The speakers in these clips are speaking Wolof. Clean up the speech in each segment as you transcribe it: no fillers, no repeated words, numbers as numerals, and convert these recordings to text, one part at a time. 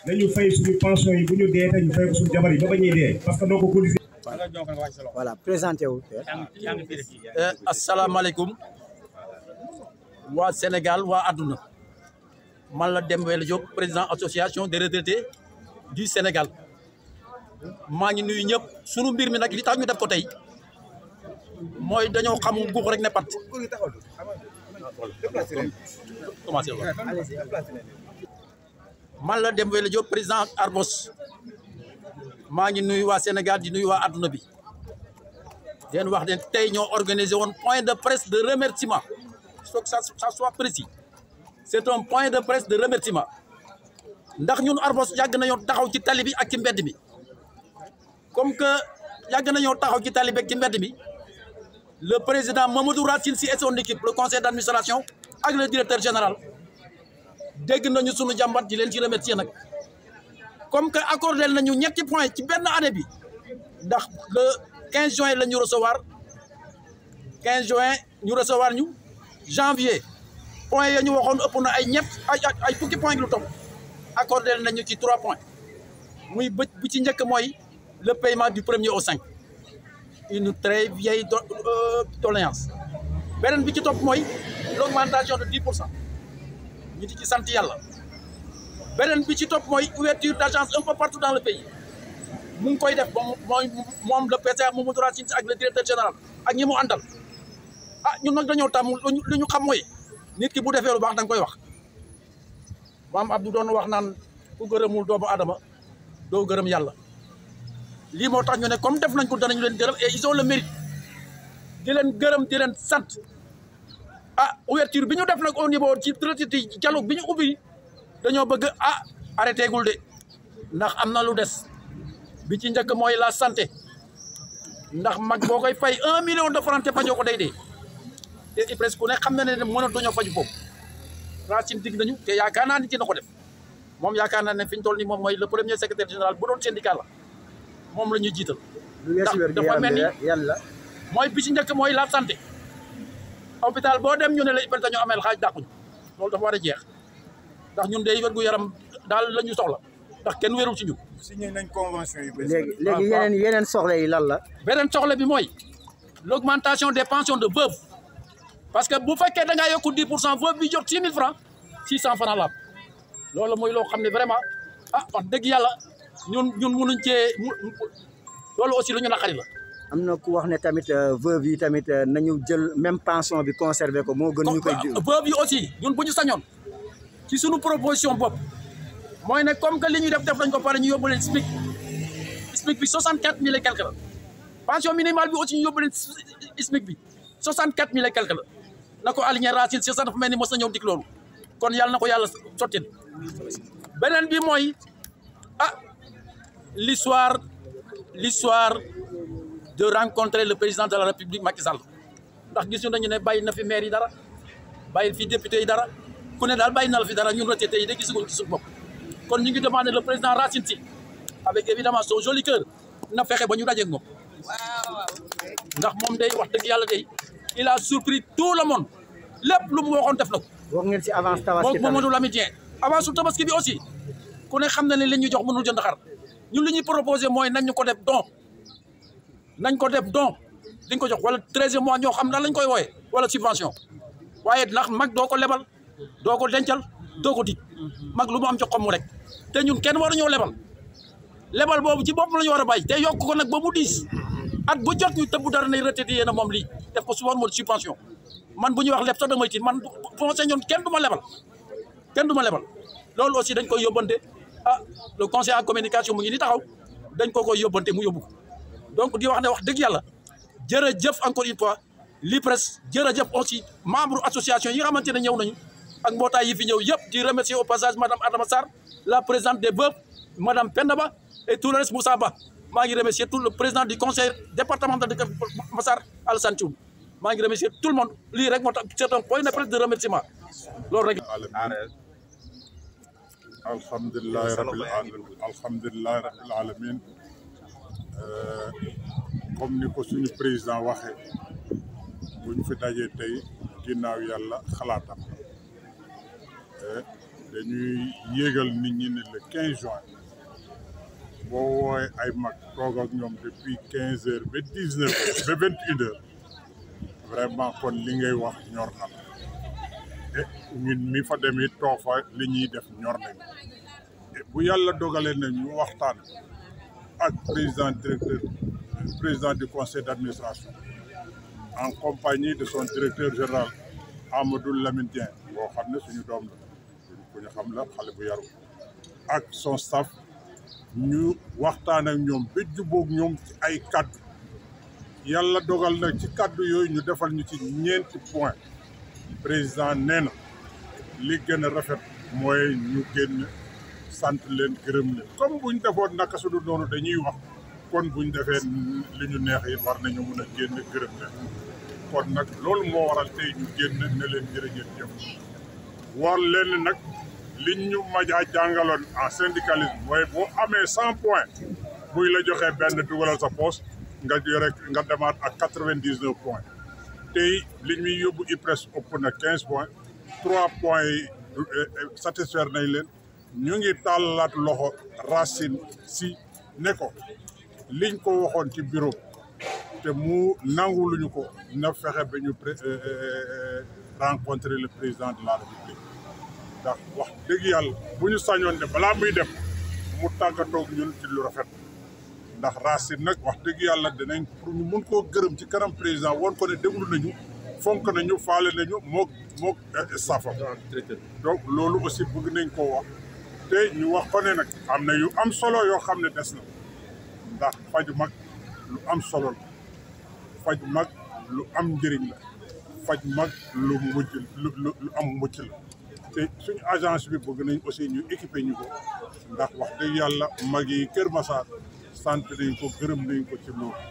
nañu fay suñu pension yi bu ñu dee te ñu fay ko suñu jabar yi ba bañuy dee parce que doo ko cotiser. voilà présenté wu. asalaamaaleykum waa Sénégal waa àdduna man la Demba Wele Diop président association des retraités du Sénégal maa ngi nuyu ñëpp sunu mbir mi nag li tax ñu def ko tey mooy dañoo xam guux rek ne pat commencé man la Demba Wele Diop président Arbos maa ngi nuyu waa Sénégal di nuyu waa àdduna bi den wax ne tey ñoo organisé woon point de presse de remerciement il faut que ça soit précis c'est un point de presse de remerciement ndax ñun Arbos yàgg nañoo taxaw ci tali bi ak ci mbedd mi comme que yàgg nañoo taxaw ci tali bi ak ci mbedd mi le président Mamadou Racine Sy et son équipe le conseil d'administration ak le directeur général dégg nañu sunu jàmbat di leen ci remercier nag comme que accordé nañu ñetti point ci benn année bi ndax le 15 juin la ñu recevoir 15 juin ñu recevoir ñu janvier point ya ñu waxoon ëpp na ay fukki point lu topp accordé nañu ci 3 points muy bu ci njëkk mooy le paiement du 1er au 5 une très vieille doléance beneen bi ci topp mooy l'augmentation de 10% ñu di ci sant yàlla beneen bi ci topp mooy ouverture d'agence un peu partout dans le pays mu ngi koy def moom le PCA Mamadou Racine Sy ak le directeur général ak ñi mu àndal ñun nag dañoo tàmm lu ñu xam mooy nit ki bu defee lu baax da nga koy wax maam Abdou doon wax naan ku gërëmul doomu Adama doo gërëm yàlla lii moo tax ñu ne comme def nañ ko danañu leen gërëm et ils ont le mérite di leen gërëm di leen sant ouverture bi ñu def nag au niveau ci retraité dialogue bi ñu ubbi dañoo bëgg arrêté gul de ndax am na lu des bi ci njëkk mooy la santé ndax mag boo koy fay 1 million de francs te fajoo ko day dee te presque ku ne xam na ne mënatuñoo faju foofu Racine dig nañu te yaakaar naa ni dina ko def moom yaakaar naa ne fi ñu toll nii moom mooy le premier secrétaire général bu doon syndicat la moom la ñuy jiital. ndax dafa mel ni mooy bi ci njëkk mooy la santé hôpital boo dem ñu ne la IPRES dañoo ameel xaaj dàquñu loolu dafa war a jeex ndax ñun day wérgu yaram daal la ñu soxla ndax kenn wérul ci ñun. signé nañ convention yi. léegi yeneen soxla yi lan la. beneen soxla bi mooy l'augmentation des pensions de veuve parce que bu fekkee da ngaa yokku 10% veuve bi jot 6 000 francs 600 francs la loolu mooy loo xam ne vraiment wax dëgg yàlla ñun mënuñ cee loolu aussi lu ñu naqari la. am na ku wax ne tamit veuve yi tamit nañu jël même pension bi conserver ko moo gën ñu koy veuve yi aussi ñun bu ñu sañoon ci suñu proposition bopp mooy ne comme que li ñuy def nañ ko pare ñu yóbbu leen SMIC bi 64 000 et quelque la pension minimale bi aussi ñu yóbbu leen SMIC bi 64 000 et quelque la na ko aligné Racine Sy sax dafa mel ni mos na ñëw dik loolu kon yàlla na ko yàlla sotti beneen bi mooy l'histoire de rencontrer le président de la République Macky Sall ndax gisu nañu ne bàyyi na fi maire yi dara bàyyi fi député yi dara ku ne daal bàyyi na la fi dara ñun retraités yi de gisuguñ ci suñu bopp kon ñu ngi demander le président Racine Sy avec évidemment son joli cœur na fexe ba ñu dajeeg moom ndax moom day wax dëgg yàlla day il a surpris tout le monde lépp lu mu waxoon def na ko. wax ngeen ci avance tabaski moom Mamadou Lamine Dieng avance su tabaski bi aussi ku ne xam na ne li ñu jox mënul jënd xar ñun li ñuy proposé mooy nañ ñu ko def don liñ ko jox wala 13e mois ñoo xam nan lañ koy wooyee wala subvention waaye ndax mag doo ko lebal doo ko dencal doo ko dig mag lu mu am jox ko mu rek te ñun kenn waruñoo lebal boobu ci bopp la ñu war a bàyyi te yokk ko nag ba mu diis at bu jot ñu tëbb dara nay retraité yéen a moom lii def ko souvent moo subvention man bu ñuy wax leb sax damay tiit man conseil ñoon kenn du ma lebal loolu aussi dañ koy yóbbante le conseil en communication mu ngi ni taxaw dañ ko koy yóbbante mu yóbbu ko donc di wax ne wax dëgg yàlla jërëjëf encore une fois l'IPRES jërëjëf aussi membre association yi nga xamante ne ñëw nañu ak mbootaay yi fi ñëw yëpp di remercier au passage madame Adama Sarr la présidente des veuves madame Penda Ba et tout le reste Moussa Ba maa ngi remercier tout le président du conseil départemental de Kër Massar Alassane Thioum maa ngi remercier tout le monde lii rek moo tax c'est un point de presse de remerciement loolu rek. alhamdulilah rabbil alamin comme ni ko suñu président waxee bu ñu fi dajee tey ginnaaw yàlla xalaatam dañuy yéegal nit ñi ne le 15 juin boo woowee ay mag toog ak ñoom depuis 15 heures ba 19 heures ba 21 heures vraiment kon li ngay wax ñor na te ñun mi fa dem it toog fa li ñuy def ñor nañ bu yàlla dogalee na ñu waxtaan ak président du conseil d'administration en compagnie de son directeur général Amadou Lamine Dieng boo xam ne suñu doom la ku ñu xam la xale bu yaru ak son staff ñu waxtaan ak ñoom ba jubóog ñoom ci ay kaddu yàlla dogal na ci kaddu yooyu ñu defal ñu ci ñeenti point président nee na li gën a rafet mooy ñu génn sant leen gërëm leen comme buñ defoon naka su dul noonu dañuy wax kon buñ defee li ñu neex yi war nañu mun a génn gërëm leen kon nag loolu moo waral tey ñu génn ne leen jërëjëf jëf war leen nag liñ ñu majaa jàngaloon en syndicalisme mooy boo amee 100 points buy la joxee benn dugalal sa poche nga yore nga demaat ak 99 points tey li ñuy yóbbu IPRES ëpp na 15 points 3 points yi satisfaire nañ leen ñu ngi tàllalaat loxo Racine Sy ne ko liñ ko waxoon ci bureau te mu nangu luñu ko na fexe ba ñu rencontrer le président de la République ndax wax dëgg yàlla bu ñu sañoon ne balaa muy dem mu tàggatoog ñun ci lu rafet ndax Racine nag wax dëgg yàlla dinañ pour ñu mun koo gërëm ci kanam président woon ko ne déglu nañu fonk nañu faale nañu mook staffam donc loolu aussi bëgg nañ koo wax te ñu wax ko ne nag am na yu am solo yoo xam ne des na ndax faju mag lu am solo la faj mag lu am njëriñ la faj mag lu am mucc la te suñu agence bi bëgg nañ aussi ñu équiper ñu ko ndax wax dëgg yàlla mag yi Kër Massar sant nañ ko gërëm nañ ko ci loolu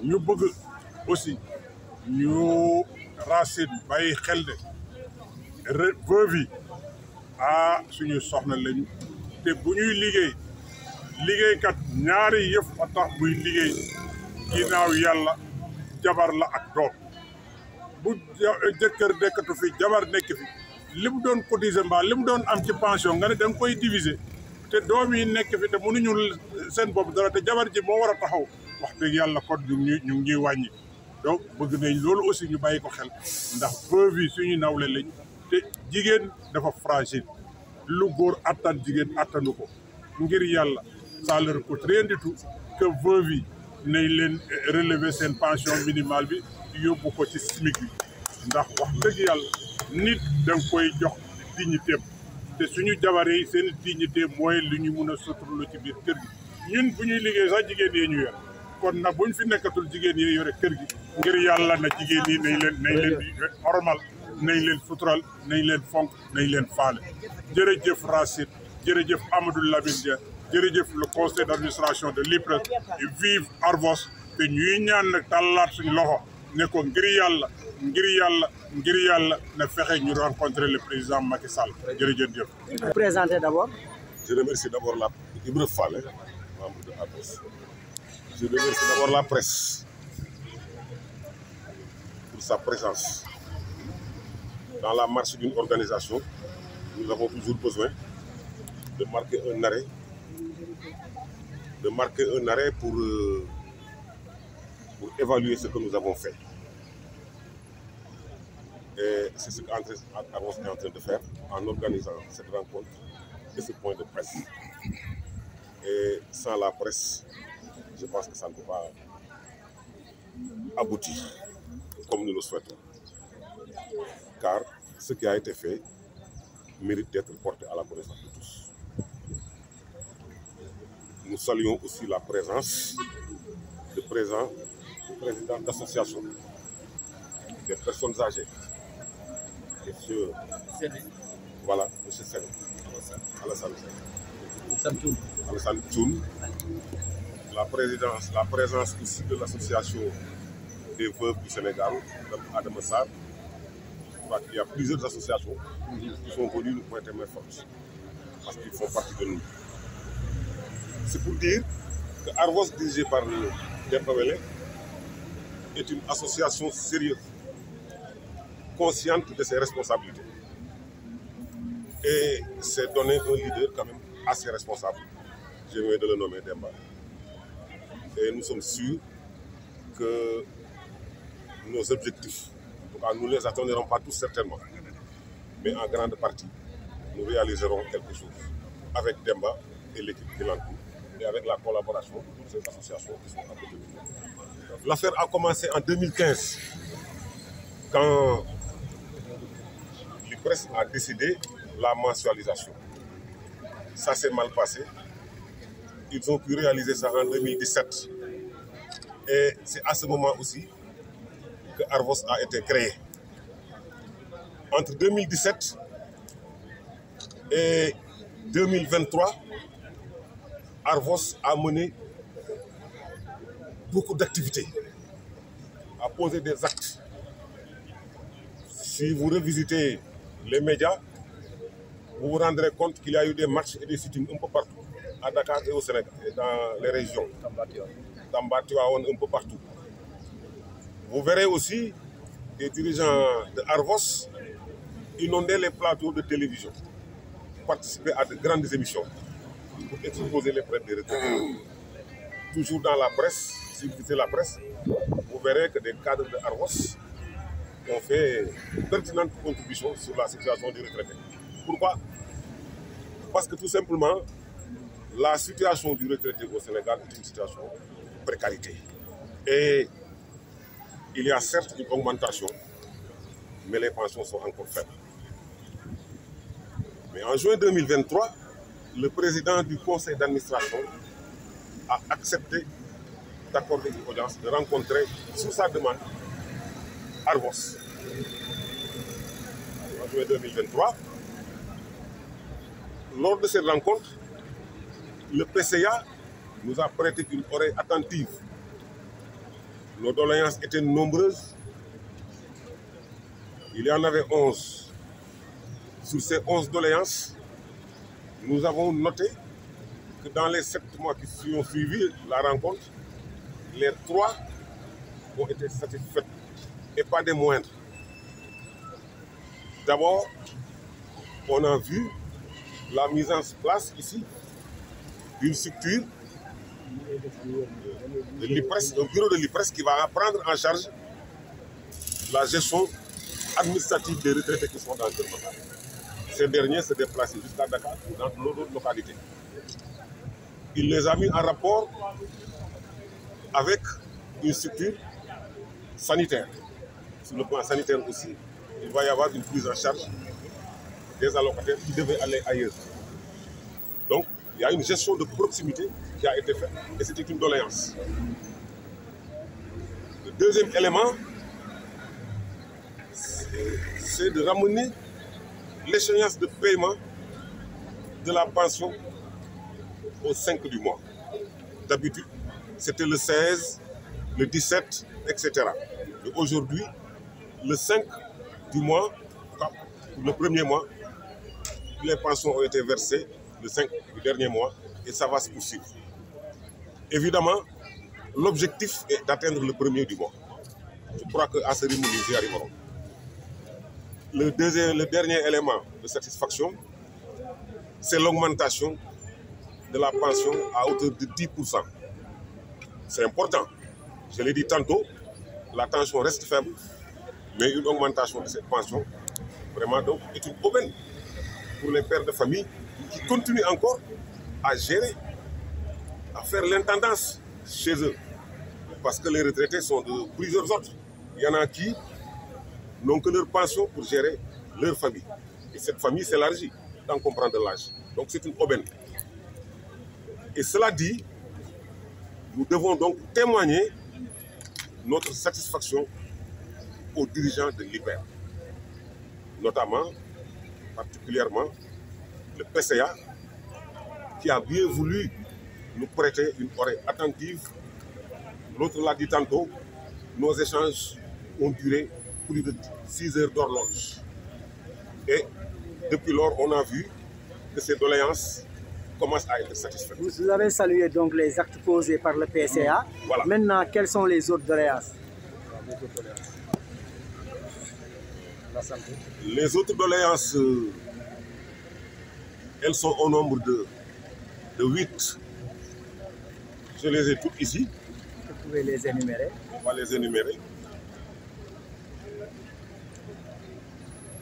ñu bëgg aussi ñu Racine bàyyi xel de veuve yi suñu soxna lañu te bu ñuy liggéeykat ñaari yëf a tax muy liggéey ginnaaw yàlla jabar la ak doom bu jëkkër nekkatu fi jabar nekk fi li mu doon cotiser mbaa li mu doon am ci pension nga ne da nga koy diviser te doom yi nekk fi te mënuñu seen bopp dara te jabar ji moo war a taxaw wax dëgg yàlla kon ñu ngi ñuy wàññi donc bëgg nañ loolu aussi ñu bàyyi ko xel ndax veuve yi suñu nawle lañ te jigéen dafa fragile lu góor attan jigéen attanu ko ngir yàlla ça leur coûte rien du tout que veuve yi nañ leen relever seen pension minimale bi yóbbu ko ci SMIC bi ndax wax dëgg yàlla nit da nga koy jox dignité te suñu jabar yi seen dignité mooy li ñu mun a suturlu ci biir kër gi ñun bu ñuy liggéey sax jigéen yee ñu yor kon nag buñ fi nekkatul jigéen yee yore kër gi ngir yàlla na jigéen yi nañ leen di normal nañ leen sutural nañ leen fonk nañ leen faale jërëjëf Racine jërëjëf Amadou Lamine Dia jërëjëf le conseil d'administration de l'IPRES vive Arvos te ñuy ñaan nag tàllaat suñu loxo ne ko ngir yàlla na fexe ñu rencontrer le président Macky Sall jërëjëf. Présenter d'abord. Je remercie d'abord Ibrahima Fall, membre de Arvos. Je remercie d'abord la presse pour sa présence. Dans la marche d'une organisation, nous avons toujours besoin de marquer un arrêt pour évaluer ce que nous avons fait. Et c'est ce qu'Arvos est en train de faire en organisant cette rencontre et ce point de presse. Et sans la presse, je pense que ça ne peut pas aboutir comme nous le souhaitons. Car ce qui a été fait mérite d'être porté à la connaissance de tous. Nous saluons aussi la présence du président d'association des personnes âgées, monsieur Séné, Alassane Thioune, la présence ici de l'association des veuves du Sénégal, Adama Sarr. Il y a plusieurs associations qui sont venues nous prêter main forte parce qu'ils font partie de nous. C'est pour dire que Arvos, dirigé par Dembawele, est une association sérieuse, consciente de ses responsabilités. Et c'est donner un leader quand même assez responsable. Je viens de le nommer Demba. Et nous sommes sûrs que nos objectifs, en tout cas nous ne les atteindrons pas tous certainement, mais en grande partie, nous réaliserons quelque chose avec Demba et l'équipe qui l'entoure et avec la collaboration de toutes ces associations qui sont à côté de nous. L'affaire a commencé en 2015 quand l'IPRES a décidé la mensualisation. Ça s'est mal passé. Ils ont pu réaliser ça en 2017. Et c'est à ce moment aussi que Arvos a été créé. Entre 2017 et 2023, Arvos a mené beaucoup d'activités, a posé des actes. Si vous revisitez les médias, vous vous rendrez compte qu'il y a eu des marches et des sittings un peu partout, à Dakar et au Sénégal, et dans les régions. Tamba, Tivaouane, un peu partout. Vous verrez aussi des dirigeants de Arvos inonder les plateaux de télévision, participer à de grandes émissions pour exposer les problèmes des retraités. Toujours dans la presse, si vous visitez la presse, vous verrez que des cadres de Arvos ont fait une pertinente contribution sur la situation des retraités. Pourquoi? Parce que tout simplement, la situation du retraité au Sénégal est une situation de précarité. Et il y a certes une augmentation, mais les pensions sont encore faibles. Mais en juin 2023, le président du conseil d'administration a accepté d'accorder une audience, de rencontrer sous sa demande Arvos. En juin 2023, lors de cette rencontre, le PCA nous a prêté une oreille attentive. Nos doléances étaient nombreuses. Il y en avait 11. Sur ces 11 doléances, nous avons noté que dans les 7 mois qui ont suivi la rencontre, les 3 ont été satisfaits et pas des moindres. D'abord, on a vu la mise en place ici d'une structure de l'IPRES, un bureau de l'IPRES qui va prendre en charge la gestion administrative des retraités qui sont dans le Kermassar. Ces derniers se déplacent jusqu'à Dakar ou dans d'autres localités. Il les a mis en rapport avec une structure sanitaire. Sur le plan sanitaire aussi, il va y avoir une prise en charge des allocataires qui devaient aller ailleurs. Donc, il y a une gestion de proximité qui a été faite et c'était une doléance. Le deuxième élément, c'est de ramener l'échéance de paiement de la pension au 5 du mois. D'habitude, c'était le 16, le 17, etc. Et aujourd'hui, le 5 du mois, le premier mois, les pensions ont été versées le 5 du dernier mois et ça va se poursuivre. Évidemment, l'objectif est d'atteindre le premier du mois. Je crois qu'à ce rythme, nous y arriverons. Le dernier élément de satisfaction, c'est l'augmentation de la pension à hauteur de 10%. C'est important. Je l'ai dit tantôt, la tension reste faible, mais une augmentation de cette pension, vraiment, donc, est une aubaine pour les pères de famille qui continuent encore à gérer, à faire l'intendance chez eux. Parce que les retraités sont de plusieurs ordres. Il y en a qui n'ont que leur pension pour gérer leur famille. Et cette famille s'élargit, tant qu'on prend de l'âge. Donc c'est une aubaine. Et cela dit, nous devons donc témoigner notre satisfaction aux dirigeants de l'IPER. Notamment, particulièrement, le PCA, qui a bien voulu nous prêter une oreille attentive. L'autre l'a dit tantôt, nos échanges ont duré plus de 6 heures d'horloge. Et depuis lors, on a vu que ces doléances commencent à être satisfaites. Vous avez salué donc les actes posés par le PCA. Voilà. Maintenant, quelles sont les autres doléances? Les autres doléances Elles sont au nombre de 8. Je les ai toutes ici. Vous pouvez les énumérer. On va les énumérer.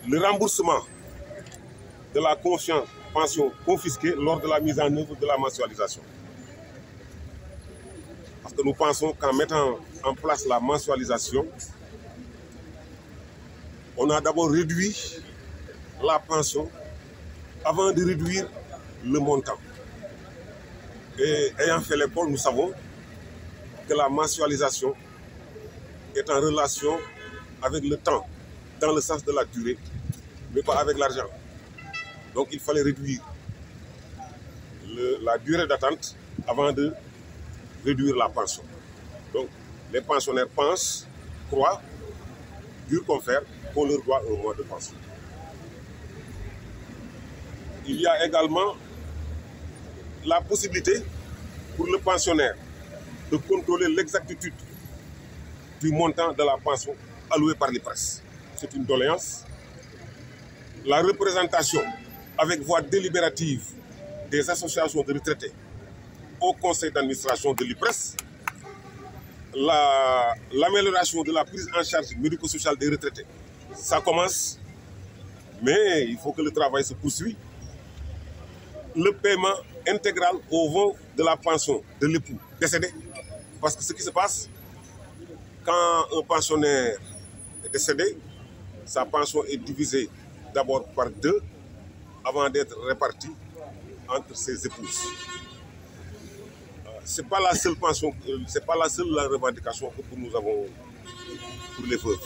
Le remboursement de la pension confisquée lors de la mise en œuvre de la mensualisation. Parce que nous pensons qu'en mettant en place la mensualisation, on a d'abord réduit la pension avant de réduire le montant. Et ayant fait l'école, nous savons que la mensualisation est en relation avec le temps, dans le sens de la durée, mais pas avec l'argent. Donc il fallait réduire la durée d'attente avant de réduire la pension. Donc les pensionnaires pensent, croient, dur comme fer, qu'on leur doit un mois de pension. Il y a également la possibilité pour le pensionnaire de contrôler l'exactitude du montant de la pension allouée par l'IPRES. C'est une doléance. La représentation avec voix délibérative des associations de retraités au conseil d'administration de l'IPRES, l'amélioration de la prise en charge médico-sociale des retraités. Ça commence, mais il faut que le travail se poursuive. Le paiement intégral au vent de la pension de l'époux décédé. Parce que ce qui se passe, quand un pensionnaire est décédé, sa pension est divisée d'abord par 2 avant d'être répartie entre ses épouses. Ce n'est pas la seule pension, c'est pas la seule revendication que nous avons pour les veuves.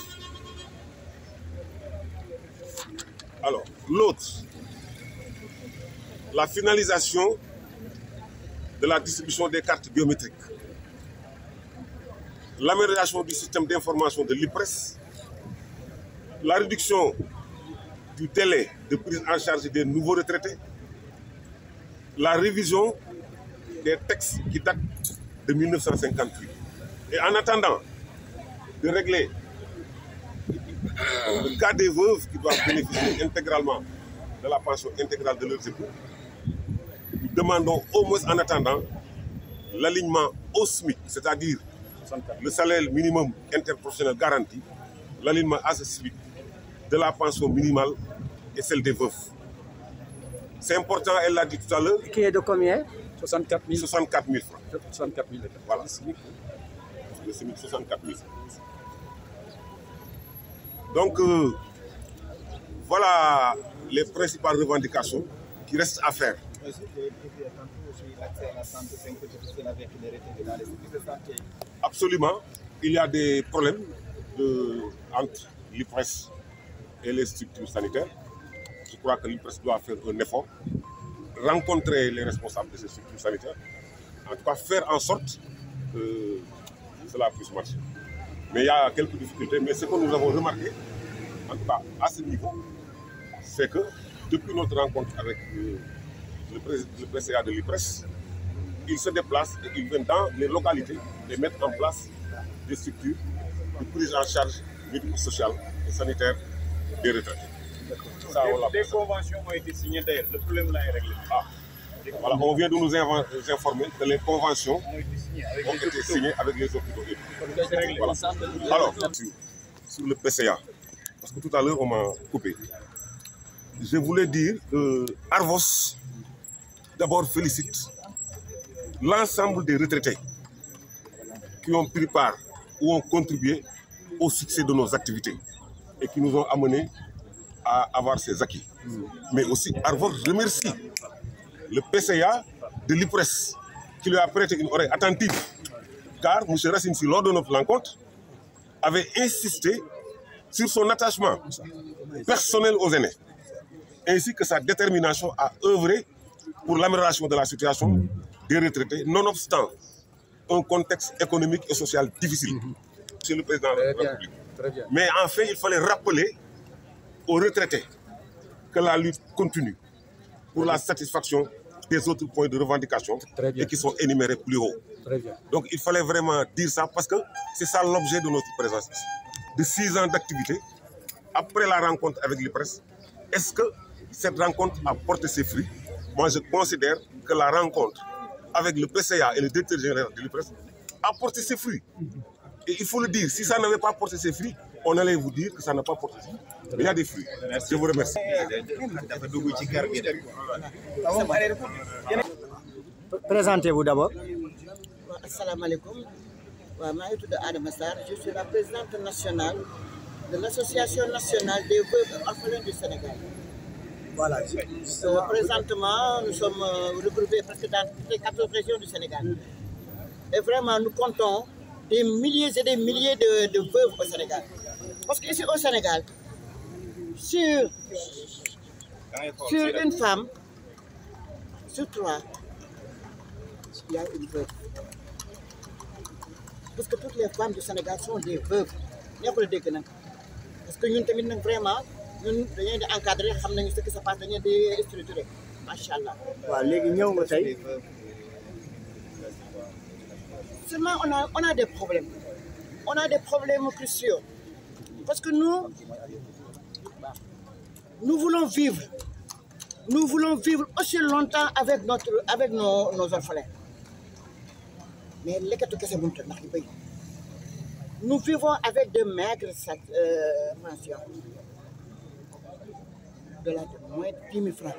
Alors, l'autre, la finalisation de la distribution des cartes biométriques, l'amélioration du système d'information de l'IPRES, la réduction du délai de prise en charge des nouveaux retraités, la révision des textes qui datent de 1958. Et en attendant de régler le cas des veuves qui doivent bénéficier intégralement de la pension intégrale de leurs époux, nous demandons au moins en attendant l'alignement au SMIC, c'est-à-dire le salaire minimum interprofessionnel garanti, l'alignement à ce SMIC de la pension minimale et celle des veuves. C'est important, elle l'a dit tout à l'heure. Qui est de combien? 64 000. 64 000 francs. 64 000. Voilà. Le SMIC, 64 000. Donc, voilà les principales revendications qui restent à faire. Absolument. Il y a des problèmes entre l'IPRES et les structures sanitaires. Je crois que l'IPRES doit faire un effort, rencontrer les responsables de ces structures sanitaires, en tout cas faire en sorte que cela puisse marcher. Mais il y a quelques difficultés. Mais ce que nous avons remarqué, en tout cas à ce niveau, c'est que depuis notre rencontre avec le PCA de l'IPRES, ils se déplacent et ils viennent dans les localités et mettre en place des structures de prise en charge médico-sociale et sanitaire des retraités. Ça, des conventions ont été signées d'ailleurs. Le problème là est réglé. Voilà, on vient de nous informer que les conventions ont été signées avec les hôpitaux. Voilà. Alors, sur le PCA, parce que tout à l'heure on m'a coupé, je voulais dire que Arvos d'abord félicite l'ensemble des retraités qui ont pris part ou ont contribué au succès de nos activités et qui nous ont amenés à avoir ces acquis. Mais aussi, Arvos remercie le PCA de l'IPRES qui lui a prêté une oreille attentive, car M. Racine, lors de notre rencontre, avait insisté sur son attachement personnel aux aînés, ainsi que sa détermination à œuvrer pour l'amélioration de la situation des retraités, nonobstant un contexte économique et social difficile. Monsieur le Président de la République. Très bien. Mais en fait, il fallait rappeler aux retraités que la lutte continue pour la satisfaction des autres points de revendication et qui sont énumérés plus haut. Très bien. Donc il fallait vraiment dire ça parce que c'est ça l'objet de notre présence ici. De 6 ans d'activité, après la rencontre avec l'IPRES, est-ce que cette rencontre a porté ses fruits? moi je considère que la rencontre avec le PCA et le directeur général de l'IPRES a porté ses fruits. Et il faut le dire, si ça n'avait pas porté ses fruits, on allait vous dire que ça n'a pas porté ses fruits. Mais il y a des fruits. Je vous remercie. Présentez-vous d'abord. Assalamu alaikum. Adama Sarr, je suis la présidente nationale de l'Association nationale des veuves orphelins du Sénégal. Voilà. Présentement, nous sommes regroupés presque dans toutes les 14 régions du Sénégal. Et vraiment, nous comptons des milliers et des milliers de veuves au Sénégal. Parce qu'ici au Sénégal, sur une femme, sur 3, il y a une veuve. Parce que toutes les femmes du Sénégal sont des veuves. Parce que nous, vraiment, nous devons encadrer, ce qui se passe, nous devons structurer. Machallah. Seulement, on a des problèmes. On a des problèmes cruciaux. Parce que nous voulons vivre. Nous voulons vivre aussi longtemps avec nos orphelins. Mais nous vivons avec de maigres pensions. De moins de 10 000 francs,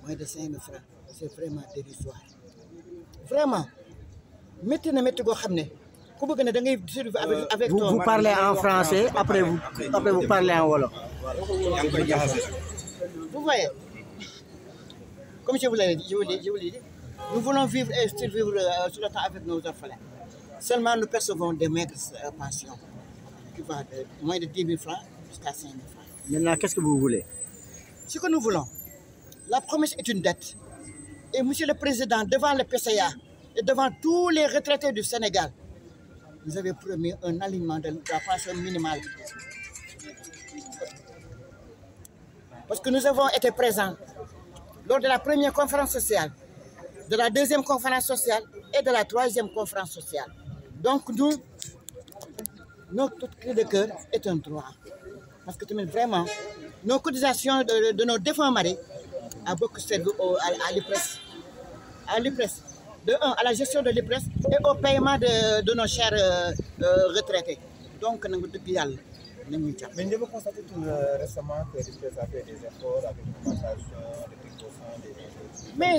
moins de 5 000 francs. C'est vraiment dérisoire. Vraiment. Vous parlez en français, après vous parlez en wolof. Vous voyez, comme je vous l'ai dit, nous voulons vivre et survivre sur le temps avec nos orphelins. Seulement nous percevons des maigres pensions qui vont de moins de 10 000 francs jusqu'à 5 000 francs. Maintenant, qu'est-ce que vous voulez? Ce que nous voulons, la promesse est une dette. Et Monsieur le Président, devant le PCA et devant tous les retraités du Sénégal, vous avez promis un alignement de la pension minimale. Parce que nous avons été présents lors de la première conférence sociale, de la deuxième conférence sociale et de la troisième conférence sociale. Donc notre cri de cœur est un droit. Parce que vraiment, nos cotisations de nos défunts maris ont beaucoup servi à l'IPRES. À l'IPRES. De un, à la gestion de l'IPRES et au paiement de nos chers retraités. Donc, nous devons mais je veux constater tout récemment que l'IPRES a fait des efforts avec l'augmentation des 10%, mais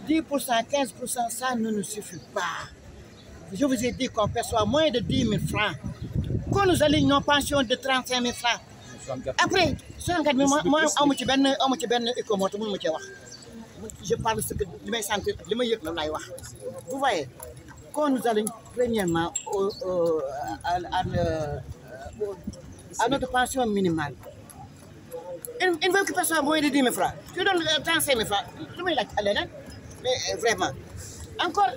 10%, 15%, ça ne nous suffit pas. Je vous ai dit qu'on perçoit moins de 10 000 francs. Quand nous allons nos pensions de 35 000 francs, après, je parle de ce que je me sens. Vous voyez, quand nous allons premièrement à notre pension minimale, une veuve qui perçoit moins de 10 000 francs, tu donnes 35 000 francs, mais vraiment. Encore,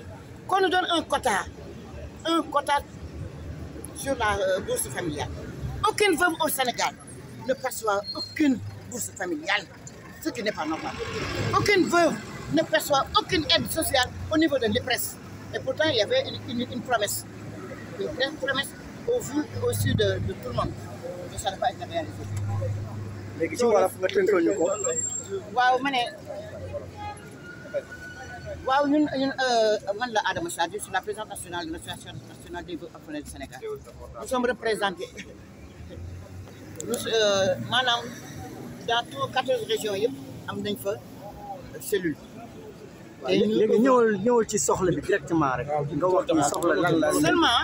quand nous donne un quota sur la bourse familiale, aucune veuve au Sénégal ne perçoit aucune bourse familiale, ce qui n'est pas normal. Aucune veuve ne perçoit aucune aide sociale au niveau de l'IPRES. Et pourtant, il y avait une promesse. Une promesse au vu et au su de tout le monde. Mais ça n'a pas été réalisé. Wow, man la Adama Sarr, je suis la présidente nationale de l'Association nationale des veuves orphelins du Sénégal. Nous sommes représentés dans toutes 14 régions, am nañ fa cellule. léegi ñëwal ci soxla bi directement rek nga wax ci soxla lan la. Seulement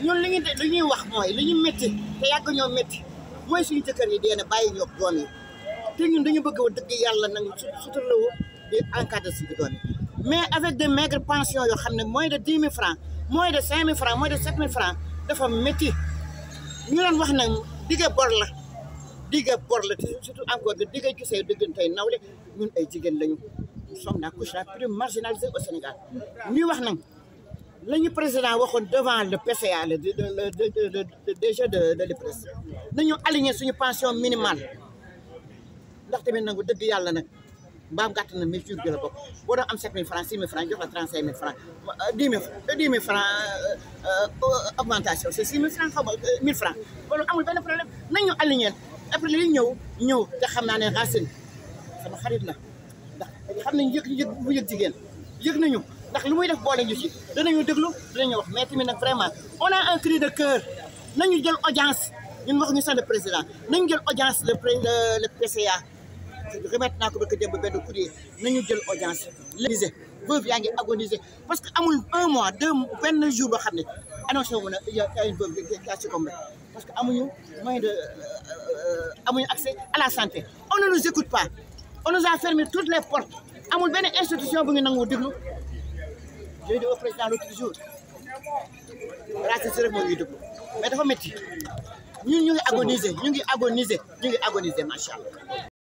ñun li ñuy wax mooy li ñu métti te yàgg ñoo métti mooy suñu jëkkër yi dee na bàyyi ñoo doom yi te ñun dañu bëgg a dëgg yàlla nag suturloo di encadrer suñu doom yi mais avec des maigres pensions yoo xam ne moins de 10 000 francs moins de 5 000 francs moins de 7 000 francs dafa métti ñu doon wax nag digge bor la surtout encore de digge ci say dëggantey nawle ñun ay jigéen lañu nous sommes la couche la plus marginalisée au Sénégal ñuy wax nag la ñu président waxoon devant le PCA le DG de l'IPRES nañu aligné suñu pension minimale ndax tamit nag dëgg yàlla nag mbaam gàtt na mesure bi la bokk boo doon am 7 000 francs 6 000 francs jox la 35 000 francs 10 000 francs augmentation c'est 6 000 francs xaw ma 1000 francs loolu amul benn problème nañu aligné après li ñëw te xam naa ne Racine sama xarit la ndax xam nañ yëg bu yëg jigéen yëg nañu ndax lu muy def boole ñu ci danañu déglu dinañu wax mais tamit nag vraiment on a un cri de cœur nañu jël audience ñun wax ñu sax le président nañu jël audience le PCA remettre naa ko ba ko démb benn courrier nañu jël audience léegi veuve yaa ngi agonisé parce que amul un mois benn jour boo xam ne annoncé wu na y a une veuve qui a succombé parce que amuñu moyen de amuñu accès à la santé on ne nous écoute pas on nous a fermé toutes les portes amul benn institution bu ñu nangu déglu j'ai dit au président l'autre jour racisme rek moo ñuy déglu mais dafa métti ñun ñu ngi agonisé macha allah.